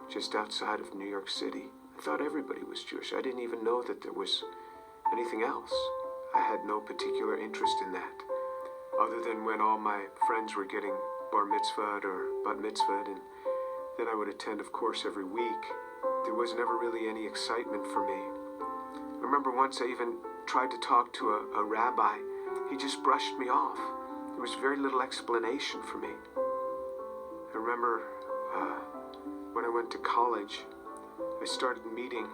just outside of New York City. I thought everybody was Jewish. I didn't even know that there was anything else. I had no particular interest in that, other than when all my friends were getting bar mitzvahed or bat mitzvahed, and then I would attend, of course, every week. There was never really any excitement for me. I remember once I even tried to talk to a rabbi. He just brushed me off. There was very little explanation for me. I remember when I went to college, I started meeting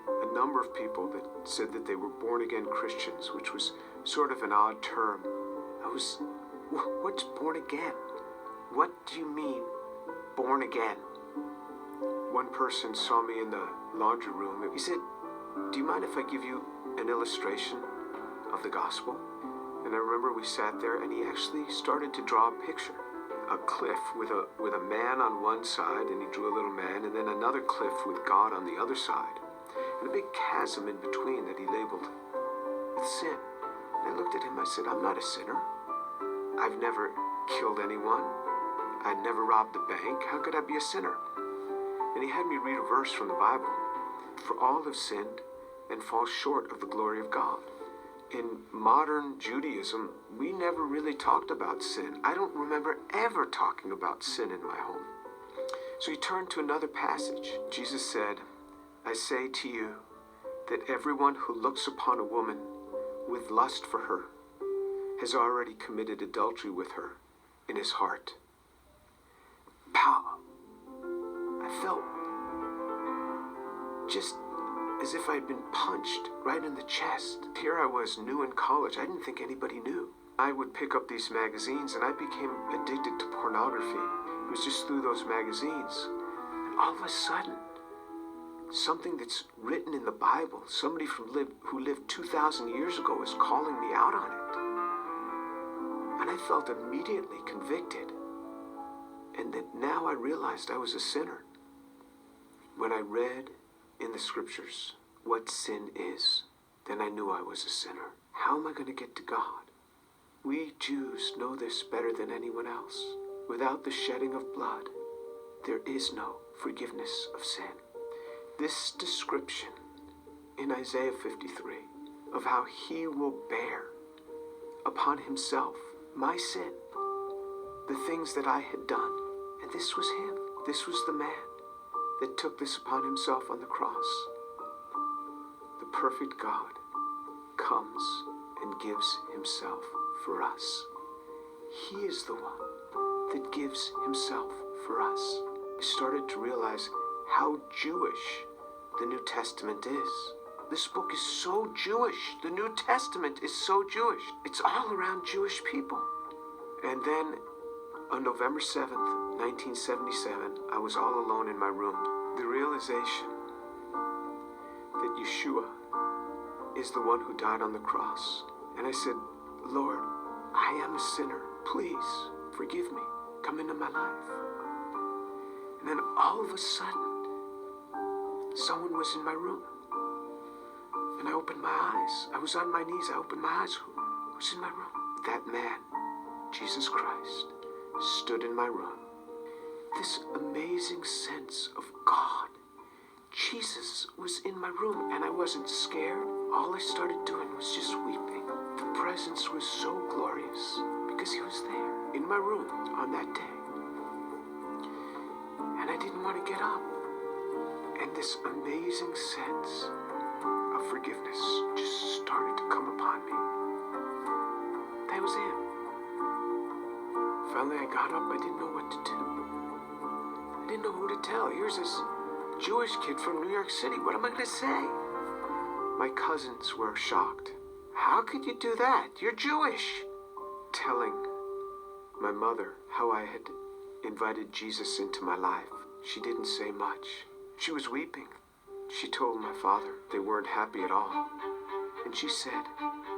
a number of people that said that they were born-again Christians, which was sort of an odd term. What's born again? What do you mean, born again? One person saw me in the laundry room. He said, "Do you mind if I give you an illustration of the gospel?" And I remember we sat there, and he actually started to draw a picture. A cliff with a man on one side, and he drew a little man, and then another cliff with God on the other side, and a big chasm in between that he labeled with sin. And I looked at him, I said, "I'm not a sinner. I've never killed anyone. I never robbed a bank. How could I be a sinner?" And he had me read a verse from the Bible. "For all have sinned and fall short of the glory of God." In modern Judaism, we never really talked about sin. I don't remember ever talking about sin in my home. So he turned to another passage. Jesus said, "I say to you that everyone who looks upon a woman with lust for her has already committed adultery with her in his heart." Pow! I felt just as if I had been punched right in the chest. Here I was, new in college. I didn't think anybody knew. I would pick up these magazines, and I became addicted to pornography. It was just through those magazines. And all of a sudden, something that's written in the Bible, somebody who lived 2,000 years ago is calling me out on it. And I felt immediately convicted. And that now I realized I was a sinner. When I read in the scriptures what sin is, then I knew I was a sinner. How am I going to get to God? We Jews know this better than anyone else. Without the shedding of blood, there is no forgiveness of sin. This description in Isaiah 53 of how he will bear upon himself my sin, the things that I had done, and this was him. This was the man that took this upon himself on the cross. The perfect God comes and gives himself for us. He is the one that gives himself for us. I started to realize how Jewish the New Testament is. This book is so Jewish. The New Testament is so Jewish. It's all around Jewish people. And then on November 7th, 1977, I was all alone in my room. The realization that Yeshua is the one who died on the cross. And I said, "Lord, I am a sinner. Please forgive me. Come into my life." And then all of a sudden, someone was in my room. And I opened my eyes. I was on my knees. I opened my eyes. Who was in my room? That man, Jesus Christ, stood in my room. This amazing sense of God. Jesus was in my room, and I wasn't scared. All I started doing was just weeping. The presence was so glorious because he was there in my room on that day. And I didn't want to get up. And this amazing sense of forgiveness just started to come upon me. That was it. Finally, I got up. I didn't know what to do. I didn't know who to tell. Here's this Jewish kid from New York City. What am I going to say? My cousins were shocked. "How could you do that? You're Jewish." Telling my mother how I had invited Jesus into my life. She didn't say much. She was weeping. She told my father they weren't happy at all. And she said,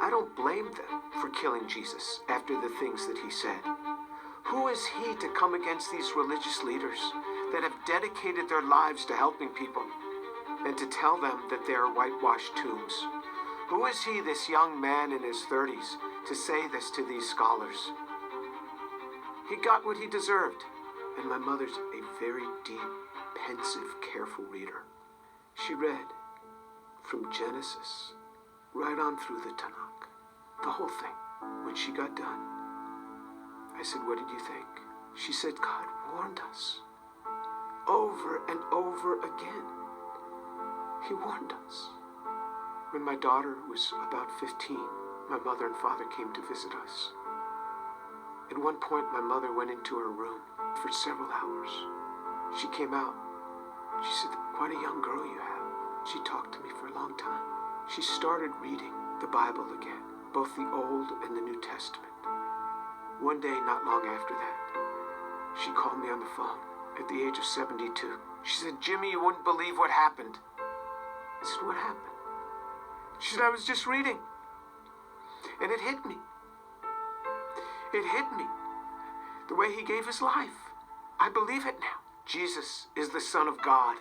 "I don't blame them for killing Jesus after the things that he said. Who is he to come against these religious leaders that have dedicated their lives to helping people and to tell them that they are whitewashed tombs? Who is he, this young man in his 30s, to say this to these scholars? He got what he deserved." And my mother's a very deep, pensive, careful reader. She read from Genesis right on through the Tanakh, the whole thing. When she got done, I said, "What did you think?" She said, "God warned us over and over again. He warned us." When my daughter was about 15, my mother and father came to visit us. At one point, my mother went into her room for several hours. She came out. She said, "Quite a young girl you have." She talked to me for a long time. She started reading the Bible again, both the Old and the New Testament. One day, not long after that, she called me on the phone at the age of 72. She said, "Jimmy, you wouldn't believe what happened." I said, "What happened?" She said, "I was just reading, and it hit me. It hit me. The way he gave his life. I believe it now. Jesus is the Son of God.